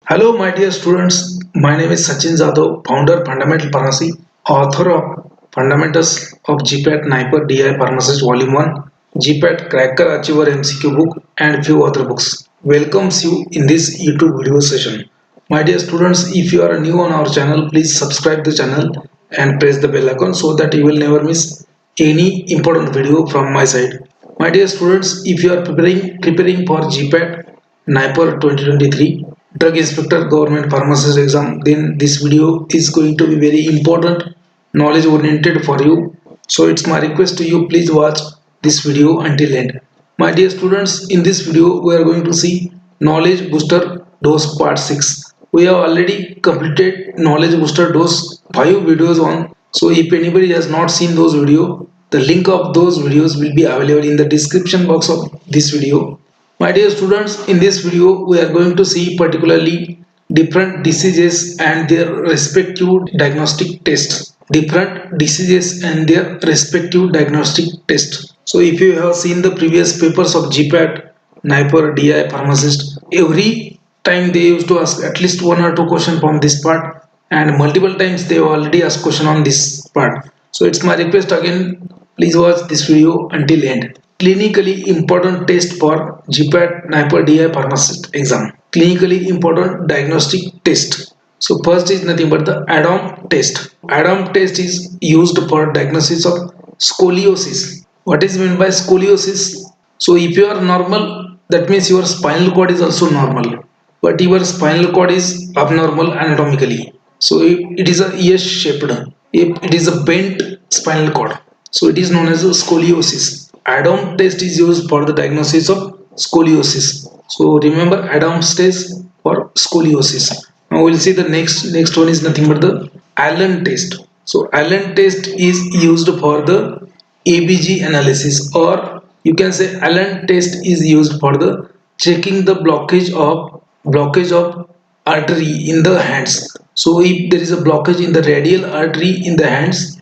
Hello, my dear students. My name is Sachin Jadhav, founder Fundamental Pharmacy, author of Fundamentals of GPAT NIPER DI Pharmacist Volume 1, GPAT Cracker Achiever MCQ book, and few other books. Welcomes you in this YouTube video session. My dear students, if you are new on our channel, please subscribe the channel and press the bell icon so that you will never miss any important video from my side. My dear students, if you are preparing for GPAT NIPER 2023 Drug Inspector Government Pharmacist exam, then this video is going to be very important, knowledge oriented for you. So it's my request to you, please watch this video until end. My dear students, in this video we are going to see knowledge booster dose part 6. We have already completed knowledge booster dose 5 videos on. So if anybody has not seen those videos, the link of those videos will be available in the description box of this video. My dear students, in this video we are going to see particularly different diseases and their respective diagnostic tests. Different diseases and their respective diagnostic tests. So if you have seen the previous papers of GPAT, NIPER, DI, pharmacist, every time they used to ask at least one or two questions from this part, and multiple times they have already asked question on this part. So it's my request again, please watch this video until end. Clinically important test for GPAT NIPER DI pharmacist exam. Clinically important diagnostic test. So first is nothing but the ADAM test. ADAM test is used for diagnosis of scoliosis. What is meant by scoliosis? So if you are normal, that means your spinal cord is also normal, but your spinal cord is abnormal anatomically. So if it is a S-shaped, if it is a bent spinal cord, so it is known as a scoliosis. ADAM test is used for the diagnosis of scoliosis. So remember ADAM's test for scoliosis. Now we'll see the next one is nothing but the Allen test. So Allen test is used for the ABG analysis, or you can say Allen test is used for the checking the blockage of artery in the hands. So if there is a blockage in the radial artery in the hands,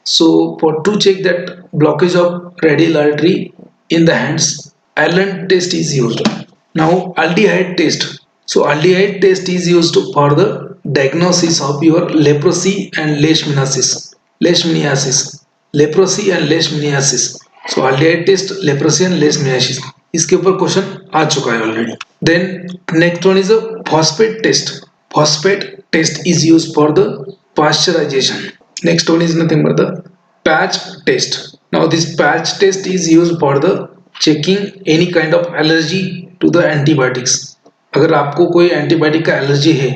so for to check that blockage of radial artery in the hands, Allen test is used. Now aldehyde test. So aldehyde test is used for the diagnosis of your leprosy and leishmaniasis. Leishmaniasis. Leprosy and leishmaniasis. So aldehyde test, leprosy and leishmaniasis. इसके ऊपर question आ चुका है already. Then next one is a phosphate test. Phosphate test is used for the pasteurization. Next one is nothing but the patch test. Now this patch test is used for the checking any kind of allergy to the antibiotics. अगर आपको कोई antibiotic का allergy है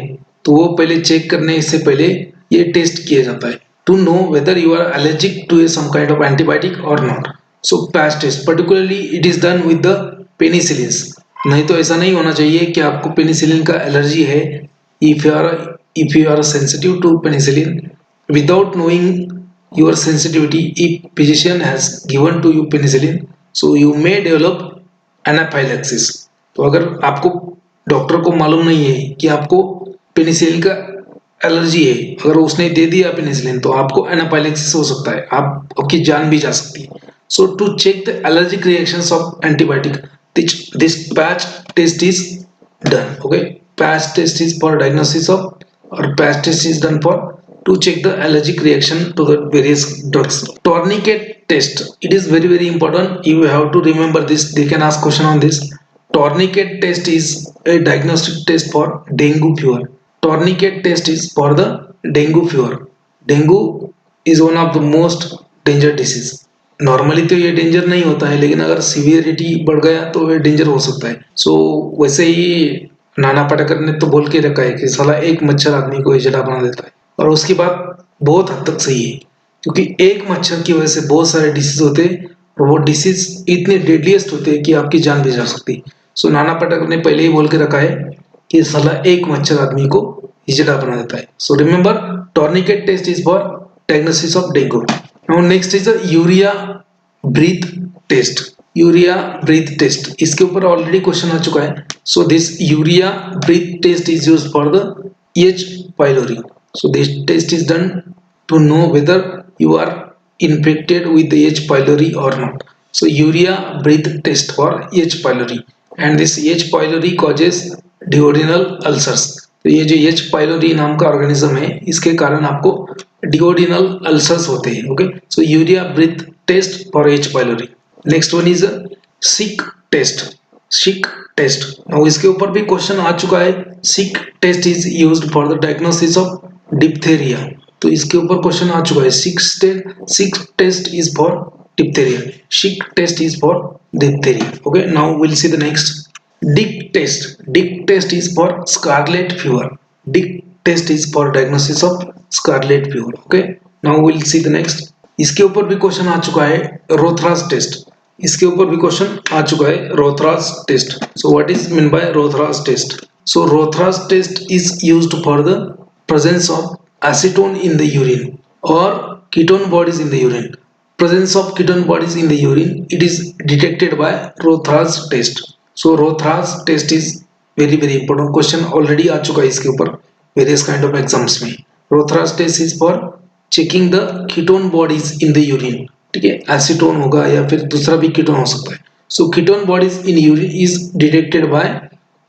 तो वो पहले check करने से पहले ये टेस्ट किया जाता है to know whether you are allergic to some kind of antibiotic or not. So patch test particularly it is done with the penicillins. नहीं तो ऐसा नहीं होना चाहिए कि आपको पेनिसिलिन का एलर्जी है. If you are sensitive to penicillin, without knowing your sensitivity, if physician has given to you penicillin, so you may develop anaphylaxis. तो अगर आपको डॉक्टर को मालूम नहीं है कि आपको पेनिसिलिन का एलर्जी है, अगर उसने दे दिया पेनिसिलिन तो आपको एनाफाइलेक्सिस हो सकता है, आपकी जान भी जा सकती है. So to check the allergic reactions of antibiotic, this patch test is done. Okay, patch test is for diagnosis of, or patch test is done for to check the allergic reaction to the various drugs. Tourniquet test, it is very important, you have to remember this, they can ask question on this. Tourniquet test is a diagnostic test for dengue fever. Tourniquet test is for the dengue fever. Dengue is one of the most danger disease. Normally तो ये danger नहीं होता है, लेकिन अगर severity बढ़ गया तो ये डेंजर हो सकता है. सो वैसे ही नाना पाटेकर ने तो बोल के रखा है कि साला एक मच्छर आदमी को हिजड़ा बना देता है, और उसकी बात बहुत हद तक सही है, क्योंकि एक मच्छर की वजह से बहुत सारे डिसीज होते हैं और वो डिसीज इतने डेडलीस्ट होते हैं कि आपकी जान भी जा सकती है. सो नाना पाटेकर ने पहले ही बोल के रखा है कि साला एक मच्छर आदमी को हिजड़ा बना देता है. So remember, tourniquet test is for diagnosis of dengue. Now next is the urea breath test. Urea breath test, इसके ऊपर ऑलरेडी क्वेश्चन आ चुका है. So this urea breath test is used for the H pylori. So this test is done to know whether you are infected with the H pylori or not. So urea breath test for H pylori, and this H pylori causes duodenal ulcers. तो ये जो H pylori नाम का organism है, इसके कारण आपको duodenal ulcers होते हैं। Okay, so urea breath test for H pylori. Next one is Schick test. Schick test, और इसके ऊपर भी क्वेश्चन आ चुका है। Schick test is used for the diagnosis of diphtheria. तो इसके ऊपर क्वेश्चन आ चुका है। Schick test is for diphtheria. Sick test is for diphtheria. Okay, now we'll see the next. Dick test. Dick test is for scarlet fever. Dick test is for diagnosis of scarlet fever. Okay, now we'll see the next. इसके ऊपर भी question आ चुका है। Rothera's test, इसके ऊपर भी question आ चुका है। Rothera's test, so what is mean by Rothera's test? So Rothera's test is used for the presence of acetone in the urine or ketone bodies in the urine. Presence of ketone bodies in the urine, it is detected by Rothras test. So Rothras test is very important. Question already आ चुका है इसके ऊपर various kind of exams में। Rothras test is for checking the ketone bodies in the urine. ठीक है, acetone होगा या फिर दूसरा भी कीटोन हो सकता है। So ketone bodies in urine is detected by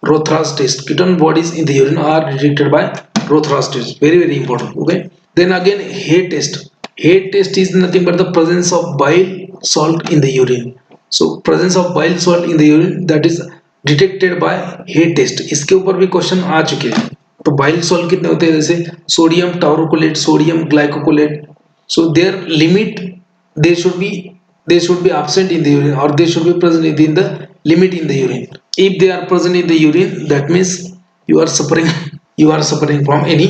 Rothras test. Ketone bodies in the urine are detected by Rothras test. Very important. Okay. Then again, Hay test. Hay test is nothing but the presence of bile salt in the urine. So presence of bile salt in the urine, that is detected by Hay test. इसके ऊपर भी question आ चुके हैं। तो bile salt कितने होते हैं? जैसे sodium taurocholate, sodium glycocholate. So their limit, they should be absent in the urine, or they should be present within the limit in the urine. If they are present in the urine, that means you are suffering from any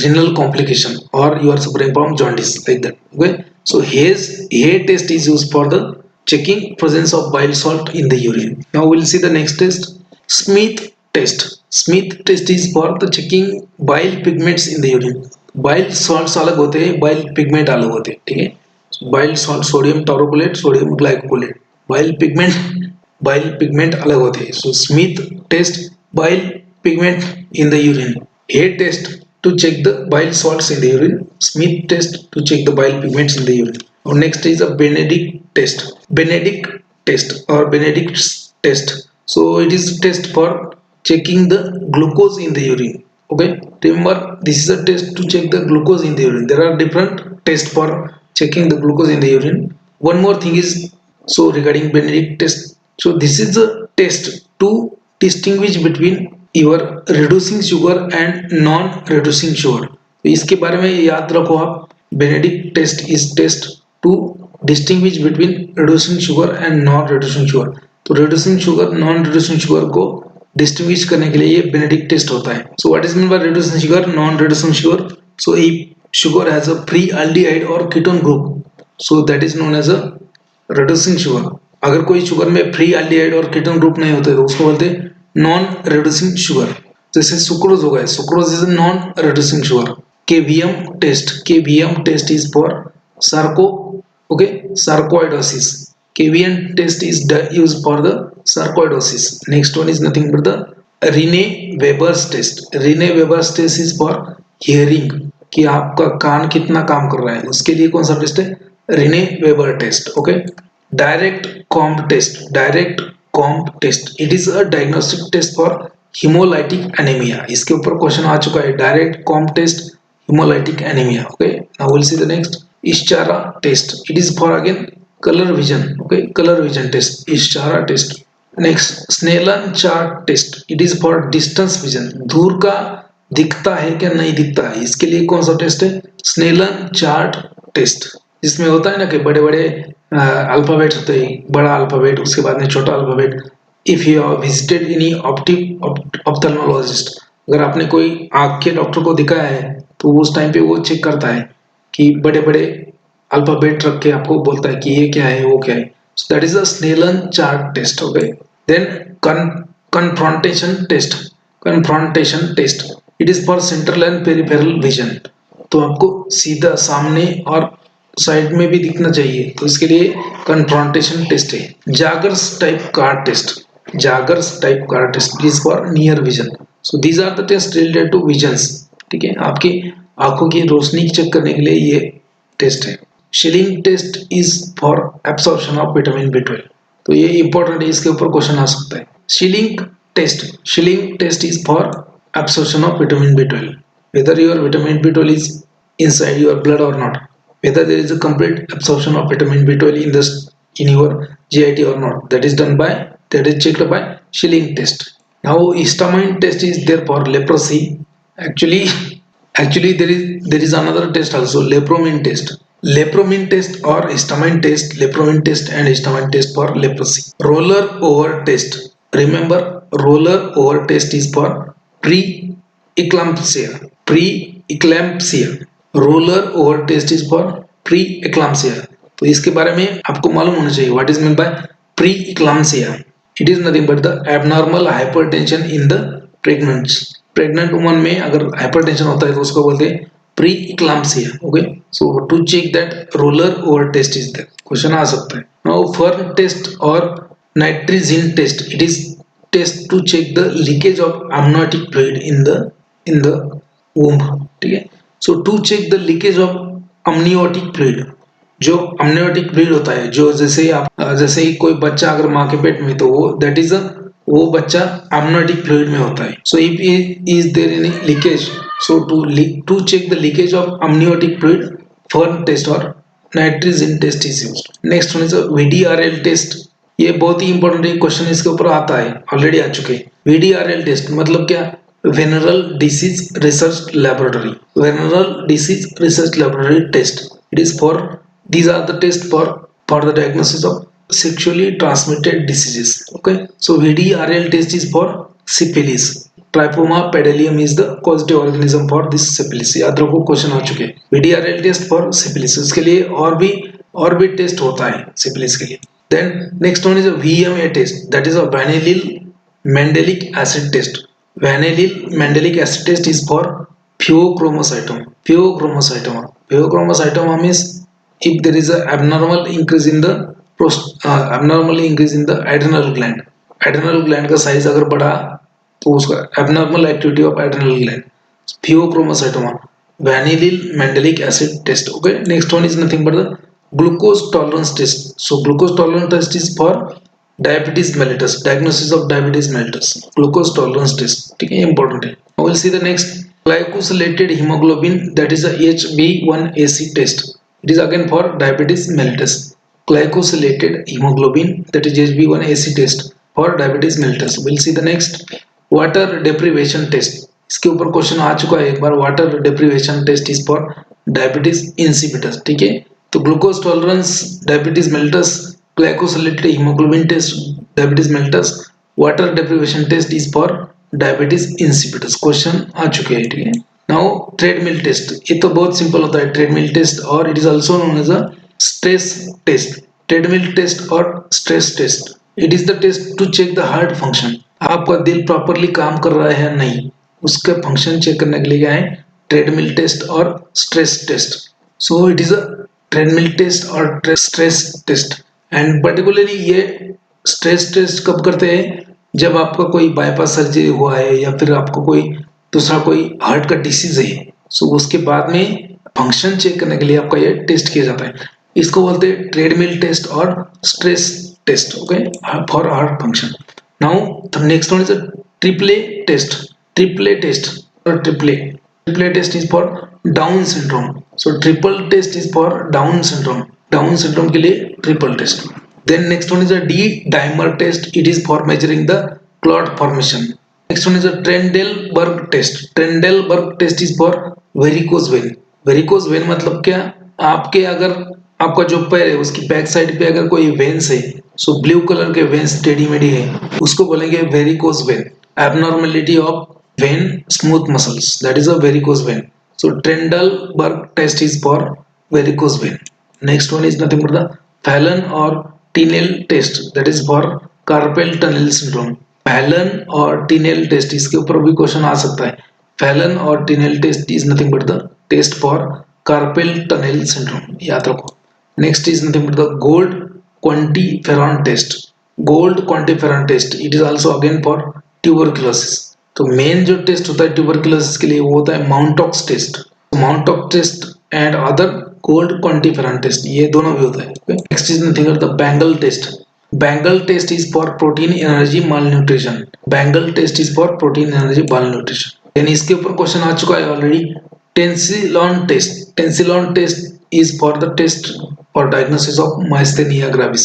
renal complication, or you are suffering from jaundice, like that. Okay, so Hay test is used for the checking presence of bile salt in the urine. Now we'll see the next test. Smith test. Smith test is for the checking bile pigments in the urine. Bile salts अलग होते हैं, bile pigment अलग होते हैं। ठीक है, bile salt, sodium taurocholate, sodium glycocholate. bile pigment अलग होते हैं। So Smith test bile pigment in the urine. Hay test to check the bile salts in the urine. Smith test to check the bile pigments in the urine. Or next is a Benedict test. Benedict test or Benedict's test. So it is test for checking the glucose in the urine. Okay, remember this is a test to check the glucose in the urine. There are different tests for checking the glucose in the urine. One more thing is, so regarding Benedict test, so this is a test to distinguish between your reducing sugar and non reducing sugar. तो इसके बारे में याद रखो आप। Benedict test is test to distinguish between reducing sugar and non reducing sugar. तो reducing sugar, non reducing sugar को distinguish करने के लिए ये बेनेडिक्ट टेस्ट होता है। So what is mean by reducing sugar, non reducing sugar? So if sugar has a free aldehyde और ketone group, so that is known as a reducing sugar. अगर कोई शुगर में फ्री एल्डिहाइड और ketone group नहीं होते तो उसको बोलते हैं नॉन रिड्यूसिंग शुगर। जैसे सुक्रोज हो गया, sucrose is a non reducing sugar. KVM test is for sarco, okay, sarcoidosis. KVM test is used for the sarcoidosis. Next one is nothing but the Rene-Weber's test. Rene-Weber's test is for hearing, कि आपका कान कितना काम कर रहा है, उसके लिए कौन सा टेस्ट है? Rene-Weber test. Okay. Direct comb test. Direct comb test. It is a diagnostic test for hemolytic anemia. इसके ऊपर क्वेश्चन आ चुका है। Direct comb test, hemolytic anemia. Okay. Now we'll see the next. Ishchara test. It is for again color vision. Okay, color vision test, Ishchara test. Next, Snellen chart test. It is for distance vision. दूर का दिखता है क्या नहीं दिखता है, इसके लिए कौन सा टेस्ट है? Snellen chart test. जिसमें होता है ना कि बड़े बड़े अल्फाबेट होते हैं, बड़ा अल्फाबेट उसके बाद में छोटा alphabet. If you have visited any ophthalmologist, अगर आपने कोई आँख के डॉक्टर को दिखाया है तो उस टाइम पे वो चेक करता है कि बड़े बड़े अल्फाबेट रख के आपको बोलता है कि ये क्या है वो क्या है। So that is a Snellen chart test. Okay, then confrontation test. Confrontation test, it is for central and peripheral vision. तो आपको सीधा सामने और साइड में भी दिखना चाहिए, तो इसके लिए कन्फ्रंटेशन टेस्ट है। Jaeger's type card test. Jaeger's type card test is for near vision. So these are the test related to visions. ठीक है, आपकी आंखों की रोशनी चेक करने के लिए ये टेस्ट है। Schilling test is for absorption of vitamin B12। तो ये इंपॉर्टेंट है, इसके ऊपर क्वेश्चन आ सकता है। Schilling test is for absorption of vitamin B12, whether your vitamin B12 is inside your blood or not, whether there is a complete absorption of vitamin B12 in your GIT or not. That is checked by Schilling test. Now histamine test is there for leprosy. Actually, there is another test also, lepromin test. Lepromin test or histamine test, lepromin test and histamine test for leprosy. Roller over test. Remember, roller over test is for pre-eclampsia. Pre-eclampsia. Roller over test is for pre eclampsia. तो इसके बारे में आपको मालूम होना चाहिए what is mean by pre eclampsia. It is nothing but the abnormal hypertension in the pregnant woman में अगर हाइपरटेंशन होता है तो उसको बोलते हैं pre eclampsia. Okay, so to check that roller over test is there. Question आ सकता है. नाउ फर्न टेस्ट और nitrogen test, it is test to check the leakage of amniotic fluid in the womb. ठीक है. So to check the leakage of amniotic fluid. जो amniotic fluid होता है, जो जैसे ही कोई बच्चा अगर माँ के पेट में, तो वो बच्चा amniotic fluid में होता है. So if is there any leakage, so to check the leakage of amniotic fluid, fern test और nitrogen test is used. Next one is VDRL test. ये बहुत ही इंपॉर्टेंट क्वेश्चन इसके ऊपर आता है, ऑलरेडी आ चुके हैं. VDRL टेस्ट मतलब क्या? Venereal Disease Research Laboratory. Venereal Disease Research Laboratory test. These are the tests for the diagnosis of sexually transmitted diseases. Okay. So VDRL test is for syphilis. Trypoma pedalium is the causative organism for this syphilis. याद रखो, question आ चुके हैं. VDRL test for syphilis. इसके लिए और भी test होता है syphilis के लिए. Then next one is a VMA test. That is a vanillyl mandelic acid test. Vanillyl mandelic acid test is for pheochromocytoma. Pheochromocytoma means if there is a abnormal increase in the adrenal gland. Adrenal gland का size अगर बढ़ा तो उसका abnormal activity of adrenal gland. Pheochromocytoma. Vanillyl mandelic acid test. Okay. Next one is nothing but the glucose tolerance test. So glucose tolerance test is for diabetes mellitus, diagnosis of diabetes mellitus. Glucose tolerance test, ठीक है, important है. Now we'll see the next, glycosylated hemoglobin, that is a HB1AC test. It is again for diabetes mellitus. Glycosylated hemoglobin, that is HB1AC test for diabetes mellitus. We'll see the next, water deprivation test. इसके ऊपर question आ चुका है एक बार. water deprivation test is for diabetes insipidus. ठीक है. तो glucose tolerance diabetes mellitus, glycosylated hemoglobin test diabetes mellitus, water deprivation test is for diabetes insipidus. Question आ चुके हैं. ठीक है. नाउ ट्रेडमिल टेस्ट, ये तो बहुत सिंपल होता है ट्रेडमिल टेस्ट, और it is also known as a stress test. Treadmill test और stress test, it is the test to check the heart function. आपका दिल प्रॉपरली काम कर रहा है या नहीं, उसका फंक्शन चेक करने के लिए क्या है? ट्रेडमिल टेस्ट और stress test. So it is a treadmill test और स्ट्रेस टेस्ट. एंड पर्टिकुलरली ये स्ट्रेस टेस्ट कब करते हैं? जब आपका कोई बाईपास सर्जरी हुआ है या फिर आपको कोई हार्ट का डिसीज है. सो उसके बाद में फंक्शन चेक करने के लिए आपका ये टेस्ट किया जाता है. इसको बोलते हैं ट्रेडमिल टेस्ट और stress test. Okay, for heart function. Now the next one is a triple test. Triple test और triple test is for Down syndrome. So triple test is for Down syndrome. Down syndrome के लिए triple test. Then next one is a D dimer test. It is for measuring the clot formation. Next one is a Trendelenburg test. Trendelenburg test is for varicose when. Varicose vein मतलब क्या? आपका जो पैर है उसकी back side पे अगर कोई वेन्स है, सो ब्लू कलर के वेन्स टेढ़ी मेढ़ी है, उसको बोलेंगे varicose vein. Abnormality of vein smooth muscles, that is a varicose vein. So Trendelenburg test is for varicose vein. Next one is nothing but the Fallon or Tinel test, that is for carpal tunnel syndrome. Fallon और Tinel test, इसके ऊपर भी question आ सकता है. Fallon और Tinel test is nothing but the test for carpal tunnel syndrome. याद रखो. Next is nothing but the gold quantiferon test. Gold quantiferon test, it is also again for tuberculosis. तो मेन जो test होता है tuberculosis के लिए वो होता है Mantoux test. Mantoux test and other gold quantiferon test, ये दोनों भी होता है. Next is nothing but the bangle test. Bangle test is for protein energy malnutrition. Bangle test is for protein energy malnutrition. Then इसके ऊपर question आ चुका है already, Tensilon test. Tensilon test is for the test और diagnosis of myasthenia gravis.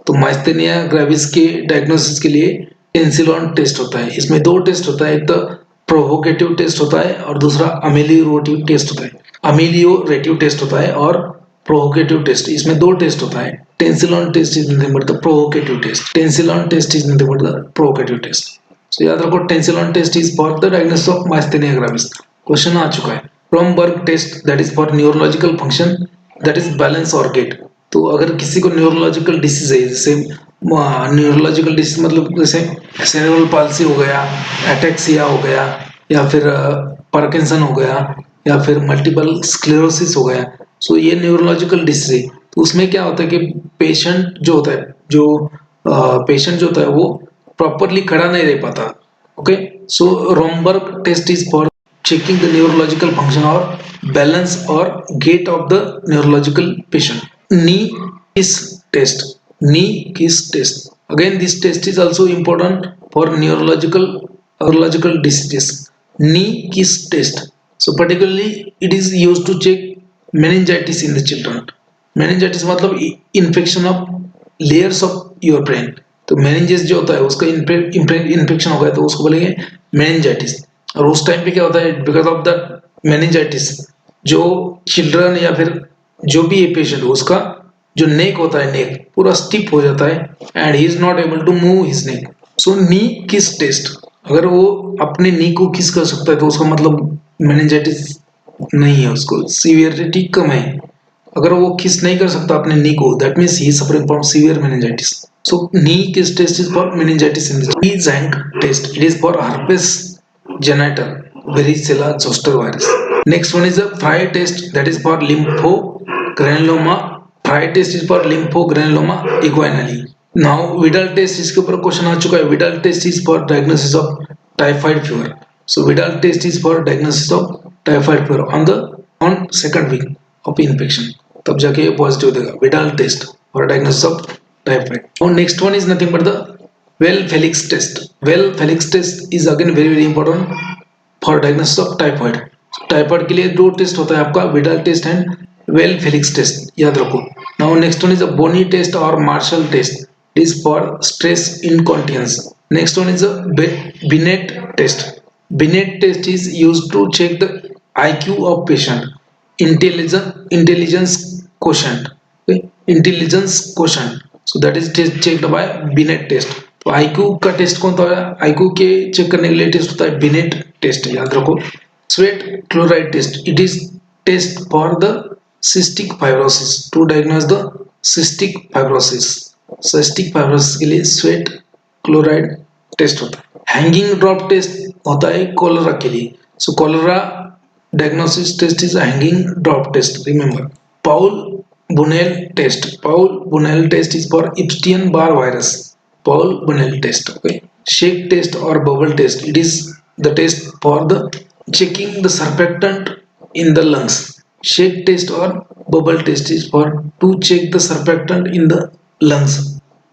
तो myasthenia gravis के diagnosis के लिए टेंसिलॉन टेस्ट होता है। इसमें दो टेस्ट होता है, एक तो प्रोवोकेटिव टेस्ट होता है और दूसरा अमेलियोरेटिव टेस्ट होता है। अमेलियोरेटिव टेस्ट होता है और प्रोवोकेटिव टेस्ट, इसमें दो टेस्ट होता है। Tensilon test is nothing but the provocative test. Tensilon test is nothing but the provocative test. So याद रखो, Tensilon test is for the diagnosis of myasthenia gravis. Question आ चुका है। Romberg test that is for neurological function that is balance और gait. तो अगर किसी को न्यूरोलॉजिकल डिसीज है, जैसे न्यूरोलॉजिकल डिसीज मतलब जैसे सेरेब्रल पाल्सी हो गया, एटेक्सिया हो गया, या फिर पार्किंसन हो गया, या फिर मल्टीपल स्क्लेरोसिस हो गया, सो ये न्यूरोलॉजिकल डिसीज है। तो उसमें क्या होता है कि पेशेंट जो होता है, पेशेंट जो होता है वो प्रॉपरली खड़ा नहीं रह पाता। Okay, so Romberg test is for checking the neurological function or balance or gait of the neurological patient. Knee kiss test. Knee kiss test. Again, this test is also important for neurological diseases. Knee kiss test. So particularly it is used to check meningitis in the children. Meningitis मतलब infection of layers of your brain. तो meninges जो होता है उसका infection हो गया तो उसको बोलेंगे meningitis। और उस टाइम पे क्या होता है, बिकॉज ऑफ द मेनिंजाइटिस, जो चिल्ड्रन या फिर जो भी ये पेशेंट उसका जो नेक होता है, नेक पूरा स्टिफ हो जाता है and he is not able to move his neck. So knee kiss test, अगर वो अपने नी को किस कर सकता है तो उसका मतलब मेनिंजाइटिस नहीं है, उसको सीवियरिटी कम है। अगर वो किस नहीं कर सकता अपने नी को, that means he suffering from severe meningitis. So knee kiss test is for meningitis in the Zinc test. It is for herpes genital, varicella zoster virus. Next one is a Frey test, that is for lymphogranuloma. Frey test is for lymphogranuloma inguinally. Now Vidal test, इसके ऊपर question आ चुका है। Vidal test is for diagnosis of typhoid fever. So Vidal test is for diagnosis of typhoid fever on second week of infection, तब जाके positive देगा। Vidal test for diagnosis of typhoid. Now next one is nothing but the Well-Felix test. Well-Felix test is again very very important for diagnosis of typhoid. Typhoid के लिए दो test होता है आपका, Widal test and Weil Felix test, याद रखो। Now next one is a Bonney test और Marshall test, it is for stress incontinence. Next one is a Binet test. Binet test is used to check the IQ of patient, intelligence quotient, so that is checked by Binet test. तो IQ का test कौन होता है, IQ के check करने के लिए test होता है बिनेट टेस्ट, याद रखो। Sweat chloride test, it is test for the cystic fibrosis, to diagnose the cystic fibrosis. Cystic fibrosis के लिए स्वेट क्लोराइड टेस्ट होता है। हैंगिंग ड्रॉप टेस्ट होता है कोलेरा के लिए, so cholera diagnosis test is hanging drop test, remember. Paul Bunnell test, Paul Bunnell test is for Epstein Barr virus, Paul Bunel test. Okay, shake test or bubble test, it is the test for the checking the surfactant in the lungs. Shake test or bubble test is for to check the surfactant in the lungs,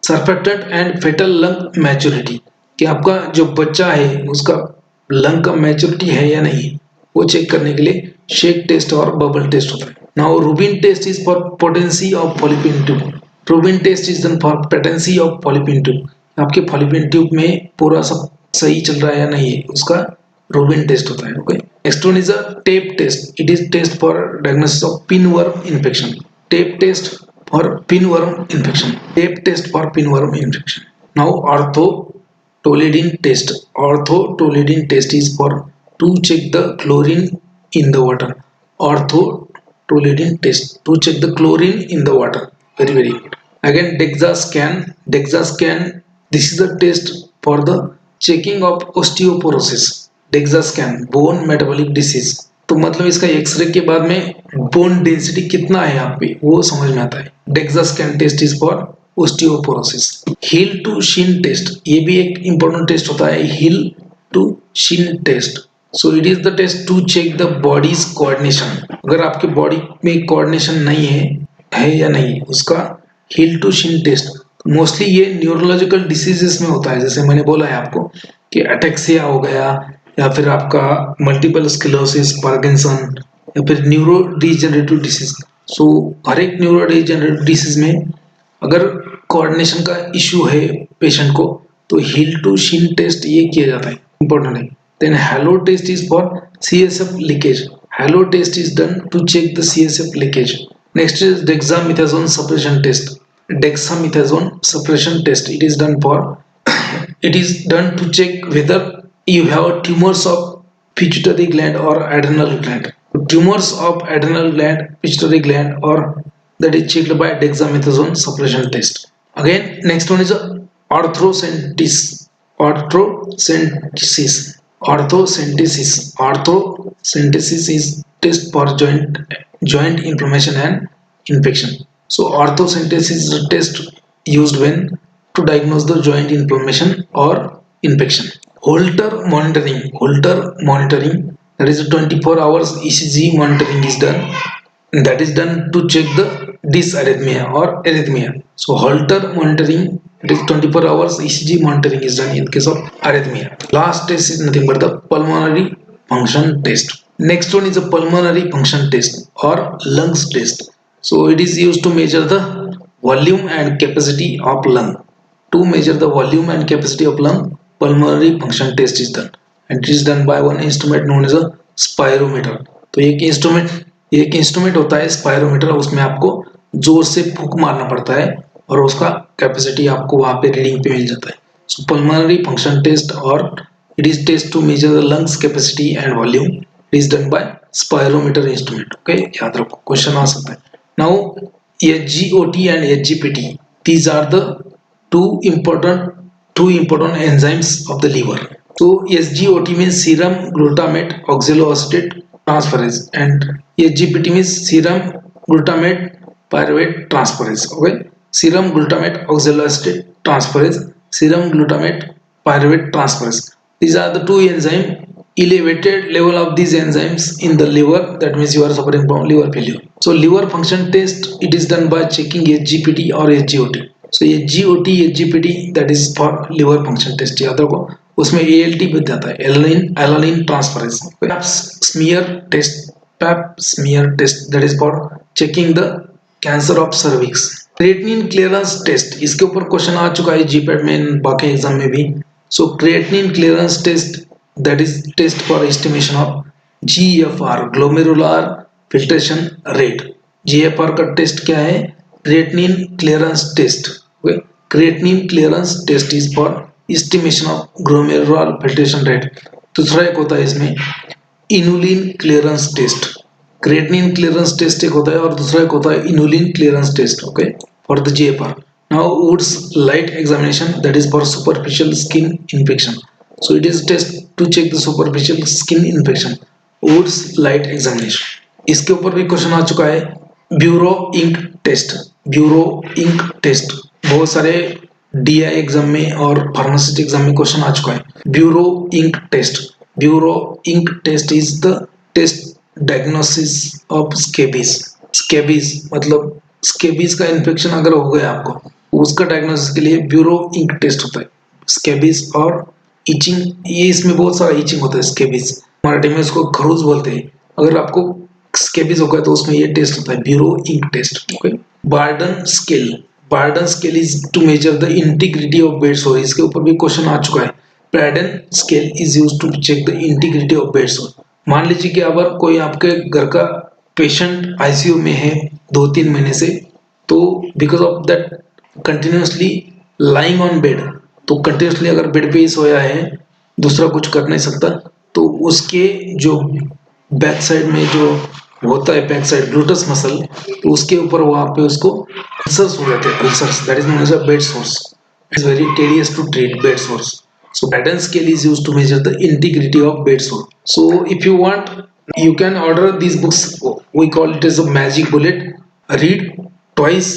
surfactant and fetal lung maturity, कि आपका जो बच्चा है उसका lung का maturity है या नहीं, वो चेक करने के लिए शेक टेस्ट और बबल टेस्ट होता है। Now Rubin test is for potency of fallopian tube. Rubin test is done for patency of fallopian tube, आपके फॉलिपिन ट्यूब में पूरा सब सही चल रहा है या नहीं है, उसका रूबिन टेस्ट होता है। Okay, next one is a tape test, it is test for diagnosis of pinworm infection. Tape test for pinworm infection, tape test for pinworm infection. Now orthotolidine test, orthotolidine test is for to check the chlorine in the water, orthotolidine test to check the chlorine in the water, very very good. Again DEXA scan, this is the test for the checking of osteoporosis. DEXA scan bone metabolic disease, तो मतलब इसका x ray के बाद में bone density कितना है यहाँ पे वो समझ में आता है। DEXA scan test is for osteoporosis. Heel to shin test, ये भी एक important टेस्ट होता है, heel to shin test. So it is the test to check the body's coordination. अगर आपके बॉडी में कोऑर्डिनेशन नहीं है या नहीं, उसका heel to shin test. Mostly ये न्यूरोलॉजिकल डिसीजेस में होता है, जैसे मैंने बोला है आपको कि अटेक्सिया हो गया, या फिर आपका मल्टीपल स्क्लेरोसिस, पार्किंसन, या फिर न्यूरो डिजेनरेटिव डिसीज। सो हर एक न्यूरो डिजेनरेटिव डिसीज में अगर कोऑर्डिनेशन का इश्यू है पेशेंट को, तो हिल टू शिन टेस्ट ये किया जाता है, इंपॉर्टेंट है। Then halo test is for CSF leakage. Halo test is done to check the CSF leakage. Next is dexamethasone suppression test. Dexamethasone suppression test, it is done for it is done to check whether you have tumors of pituitary gland or adrenal gland. Tumors of adrenal gland, pituitary gland, or that is checked by dexamethasone suppression test. Again, next one is orthocentesis. Orthocentesis. Orthocentesis is test for joint inflammation and infection. So orthocentesis is a test used when to diagnose the joint inflammation or infection. Holter monitoring, that is 24 hours ECG monitoring is done. That is done to check the dysarrhythmia or arrhythmia. So Holter monitoring, it is 24 hours ECG monitoring is done in case of arrhythmia. Last test is nothing but the pulmonary function test. Next one is a pulmonary function test or lungs test. So it is used to measure the volume and capacity of lung. To measure the volume and capacity of lung, pulmonary function test is done, and it is done by one instrument known as a spirometer. तो एक instrument होता है spirometer, उसमें आपको जोर से फूंक मारना पड़ता है और उसका कैपेसिटी आपको वहां पे रीडिंग पे मिल जाता है। सो पल्मोनरी फंक्शन टेस्ट और it is test to measure the lungs capacity and volume, it is done by spirometer instrument. Okay, याद रखो, क्वेश्चन आ सकता है। Now, SGOT and SGPT, these are the two important enzymes of the liver. So SGOT means serum glutamate oxaloacetate transferase, and SGPT means serum glutamate pyruvate transferase. Okay, serum glutamate oxaloacetate transferase, serum glutamate pyruvate transferase. These are the two enzymes. Elevated level of these enzymes in the liver, that means you are suffering from liver failure. So liver function test, it is done by checking SGPT or SGOT. So SGOT, SGPT, that is for liver function test। याद रखो, उसमें ALT बच जाता है, alanine transferase। Pap smear test, that is for checking the cancer of cervix। creatinine clearance test, इसके ऊपर question आ चुका है GPAT में, बाकी एग्जाम में भी। So creatinine clearance test, that is test for estimation of GFR, glomerular filtration rate। GFR का टेस्ट क्या है? creatinine clearance test। creatinine clearance test is for estimation of glomerular filtration rate। दूसरा एक होता है इसमें inulin clearance test. creatinine clearance test एक होता है और दूसरा एक होता है inulin clearance test. Okay, for the GFR। Now Woods light examination, that is for superficial skin infection। So it is test to check the superficial skin infection, Woods light examination। इसके ऊपर भी क्वेश्चन आ चुका है bureau ink test. बहुत सारे DI exam में और फार्मासिस्ट एग्जाम में क्वेश्चन आ चुका है। Bureau ink test is the test diagnosis of scabies मतलब स्केबीज का इन्फेक्शन अगर हो गया आपको, उसका डायग्नोसिस के लिए ब्यूरो इंक टेस्ट होता है। स्केबीज और इचिंग, ये इसमें बहुत सारा इचिंग होता है। स्केबीज मराठी में उसको खरूज बोलते हैं। अगर आपको स्केबीज हो गया तो उसमें ये टेस्ट होता है, bureau ink test. Okay, Braden scale is to measure the integrity of bed sore. इसके ऊपर भी क्वेश्चन आ चुका है। Braden scale is used to check the integrity of bed sore. मान लीजिए कि अगर कोई आपके घर का पेशेंट ICU में है 2-3 महीने से, तो because of that continuously lying on bed, तो कंटिन्यूसली अगर बेड पे ही सोया है, दूसरा कुछ कर नहीं सकता, तो उसके जो बैक साइड में जो होता है, बैक साइड ग्लूटस मसल, तो उसके ऊपर वहां पे उसको अल्सर्स हो जाते हैं, ulcers, that is known as a bed sores. It's very tedious to treat bed sores. So Patton scale is used to measure the integrity of bed sore. So if you want, you can order these books. We call it as a magic bullet. Read twice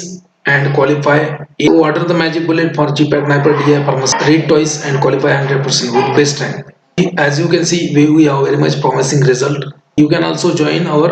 and qualify. You order the magic bullet for GPAT, NIPER, DI, pharmacy. Read twice and qualify 100% with best rank. As you can see, we have very much promising result. You can also join our